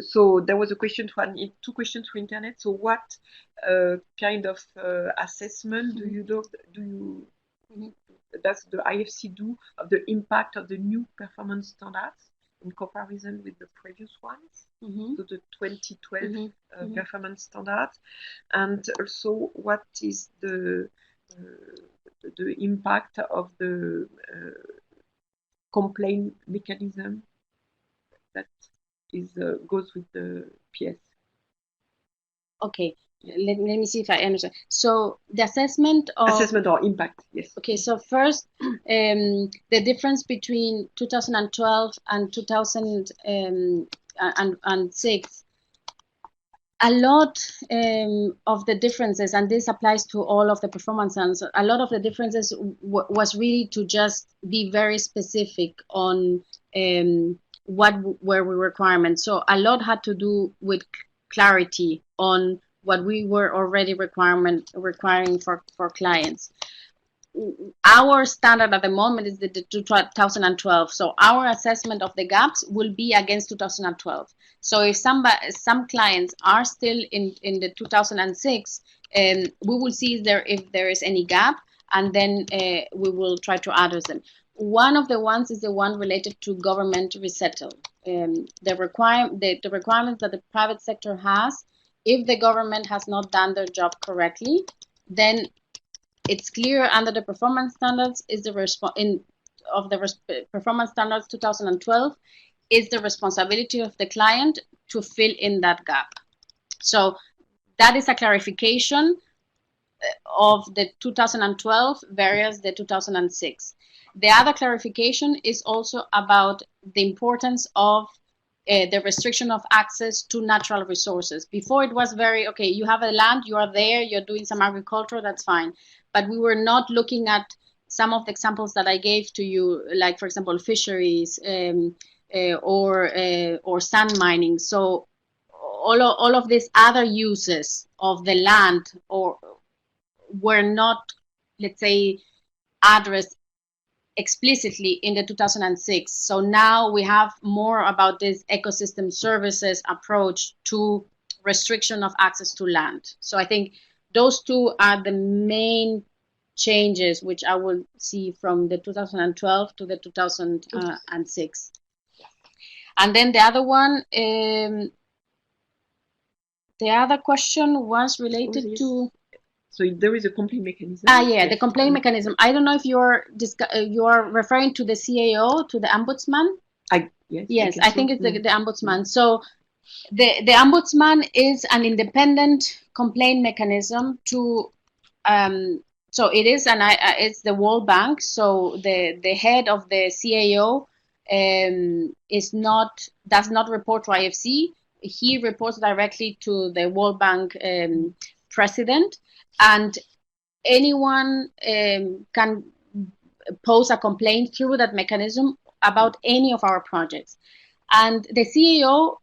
So there was a question two questions for internet. So what kind of assessment do you does the IFC do of the impact of the new performance standards in comparison with the previous ones? So the 2012 performance standards, and also what is the impact of the complaint mechanism that is goes with the PS. Okay, let me see if I understand. So the assessment or impact, yes. Okay, so first, the difference between 2012 and 2006. A lot of the differences, and this applies to all of the performance standards, a lot of the differences was really to just be very specific on what were the requirements. So a lot had to do with clarity on what we were already requiring for clients. Our standard at the moment is the 2012. So our assessment of the gaps will be against 2012. So if some clients are still in the 2006, we will see if there is any gap, and then we will try to address them. One of the ones is the one related to government resettle. The requirement that the private sector has, if the government has not done their job correctly, then it's clear under the performance standards is the performance standards 2012 is the responsibility of the client to fill in that gap. So that is a clarification of the 2012 versus the 2006. The other clarification is also about the importance of the restriction of access to natural resources. Before it was very, okay, you have a land, you are there, you're doing some agriculture, that's fine. But we were not looking at some of the examples that I gave to you, like, for example, fisheries or sand mining. So all of these other uses of the land were not, let's say, addressed explicitly in the 2006. So now we have more about this ecosystem services approach to restriction of access to land. So I think those two are the main changes which I will see from the 2012 to the 2006. And then the other one, the other question was related to. So there is a complaint mechanism. Yeah, the complaint mechanism. I don't know if you're referring to the CAO, to the ombudsman. Yes, I think it's the ombudsman. So the ombudsman is an independent complaint mechanism to. So it is, and it's the World Bank. So the head of the CAO does not report to IFC. He reports directly to the World Bank president. And anyone can pose a complaint through that mechanism about any of our projects. And the CAO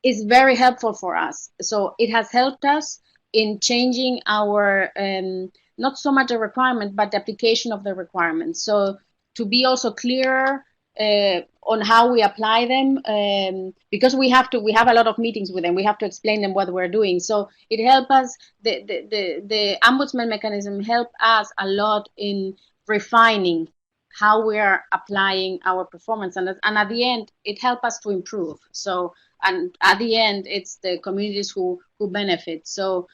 is very helpful for us. So it has helped us in changing our, not so much a requirement, but the application of the requirements. So to be also clearer on how we apply them, because we have a lot of meetings with them. We have to explain them what we're doing. So it helps us. The ombudsman mechanism helped us a lot in refining how we are applying our performance, and at the end, it helps us to improve. So, and at the end, it's the communities who benefit. So